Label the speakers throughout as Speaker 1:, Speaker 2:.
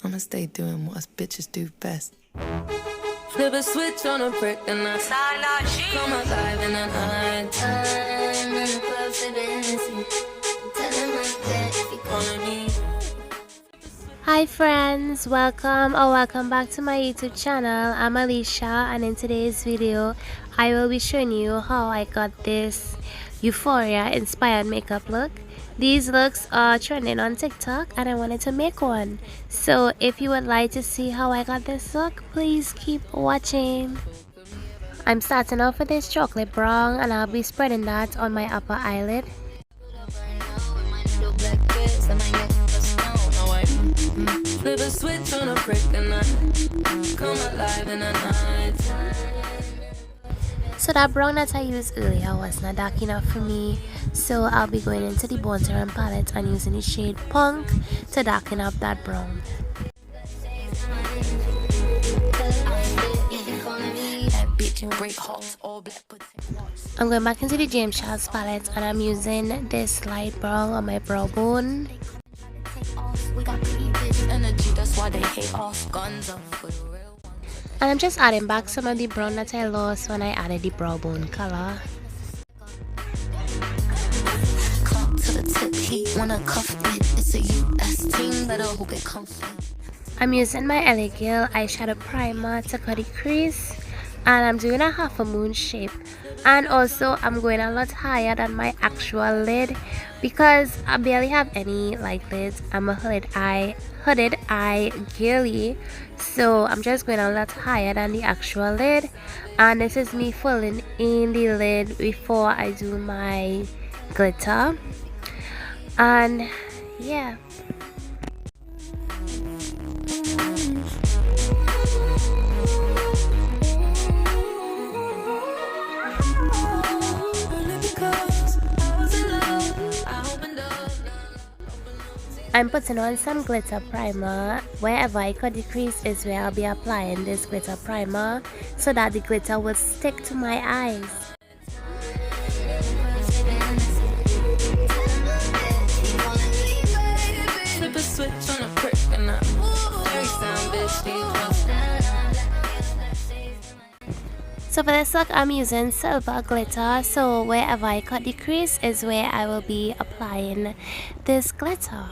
Speaker 1: I'ma stay doing what us bitches do best.
Speaker 2: Flip a switch on a brick and I come alive in the night time. In the club sipping Hennessy, telling my dad if he calling me.
Speaker 3: Hi friends, welcome back to my YouTube channel. I'm Alicia, and in today's video I will be showing you how I got this Euphoria inspired makeup look. These looks are trending on TikTok and I wanted to make one. So if you would like to see how I got this look, please keep watching. I'm starting off with this chocolate brown and I'll be spreading that on my upper eyelid.
Speaker 2: Flip a switch on a brick and I come alive in the night.
Speaker 3: So that brown that I used earlier was not dark enough for me, so I'll be going into the Bon Terrain palette and using the shade Punk to darken up that brown. I'm going back into the James Charles palette and I'm using this light brown on my brow bone. And I'm just adding back some of the brown that I lost when I added the brow bone color. I'm using my LA Girl eyeshadow primer to cut the crease, and I'm doing a half a moon shape. And also I'm going a lot higher than my actual lid because I barely have any like lids. I'm a hooded eye girly, so I'm just going a lot higher than the actual lid, and this is me filling in the lid before I do my glitter. And yeah, I'm putting on some glitter primer. Wherever I cut the crease is where I'll be applying this glitter primer so that the glitter will stick to my eyes. So for this look I'm using silver glitter, so wherever I cut the crease is where I will be applying this glitter.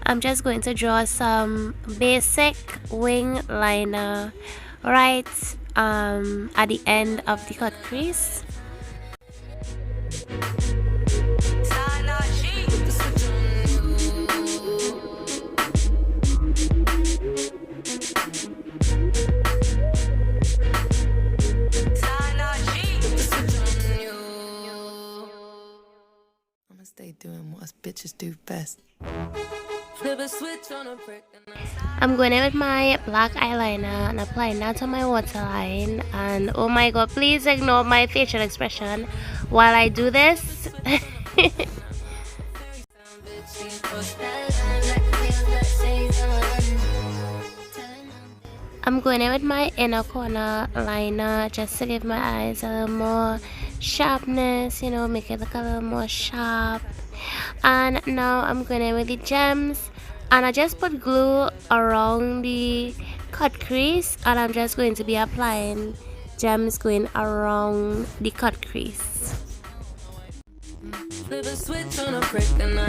Speaker 3: I'm just going to draw some basic wing liner right at the end of the cut crease.
Speaker 1: I'ma stay doing what us bitches do best.
Speaker 3: I'm going in with my black eyeliner and applying that on my waterline, and oh my god, please ignore my facial expression while I do this. I'm going in with my inner corner liner just to give my eyes a little more sharpness, you know, make it look a little more sharp. And now I'm going in with the gems, and I just put glue around the cut crease, and I'm just going to be applying gems going around the cut crease.
Speaker 2: Flip a switch on a brick and I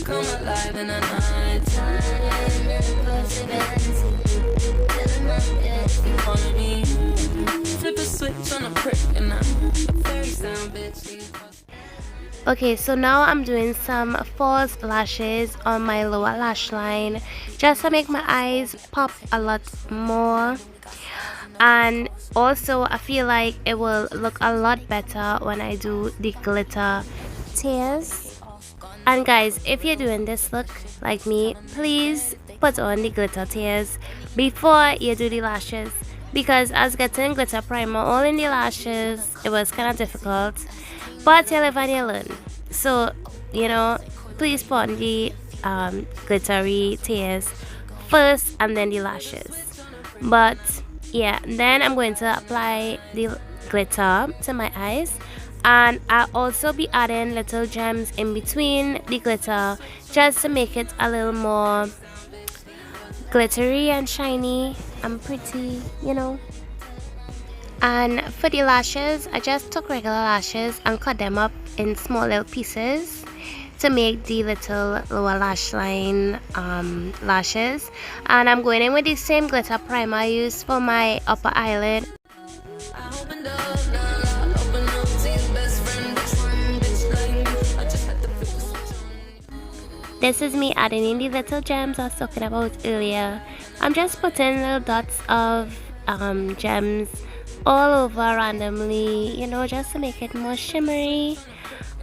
Speaker 2: come alive in the night time. Flip a switch on a brick and I very sound bitch.
Speaker 3: Okay, so now I'm doing some false lashes on my lower lash line just to make my eyes pop a lot more, and also I feel like it will look a lot better when I do the glitter tears. And guys, if you're doing this look like me, please put on the glitter tears before you do the lashes, because as getting glitter primer all in the lashes, it was kind of difficult. but you live and you learn. So, you know, please put on the glittery tears first and then the lashes. But yeah, then I'm going to apply the glitter to my eyes, and I'll also be adding little gems in between the glitter just to make it a little more glittery and shiny and pretty, you know. And for the lashes, I just took regular lashes and cut them up in small little pieces to make the little lower lash line lashes. And I'm going in with the same glitter primer I used for my upper eyelid. This is me adding in the little gems I was talking about earlier. I'm just putting little dots of gems all over randomly, you know, just to make it more shimmery.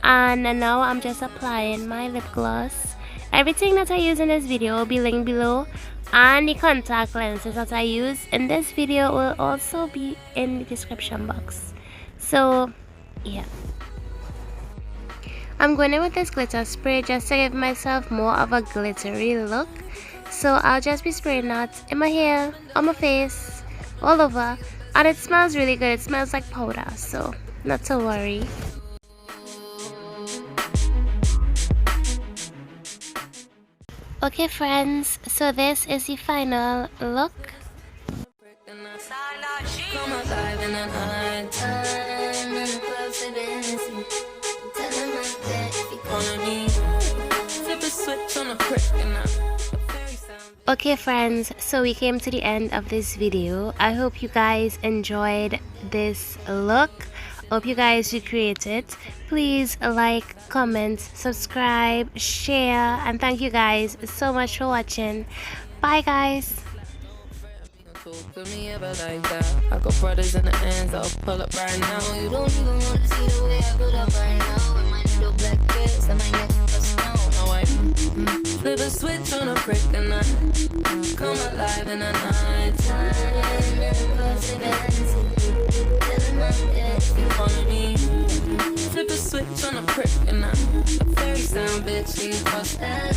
Speaker 3: And now I'm just applying my lip gloss. Everything that I use in this video will be linked below, and the contact lenses that I use in this video will also be in the description box. So yeah, I'm going in with this glitter spray just to give myself more of a glittery look. So I'll just be spraying that in my hair, on my face, all over. And it smells really good. It smells like powder, so not to worry. Okay friends, so this is the final look. Okay friends, so we came to the end of this video. I hope you guys enjoyed this look. Hope you guys recreate it. Please like, comment, subscribe, share, and thank you guys so much for watching. Bye guys. I got brothers in the ends, I'll pull up right now. You don't even want to see the way I put up right now. And my little black bits and my neck of stone. Oh, I flip a switch on a brick and I come alive in the night time. Flip a switch on a prick and I a fairy sound bitch, you cross that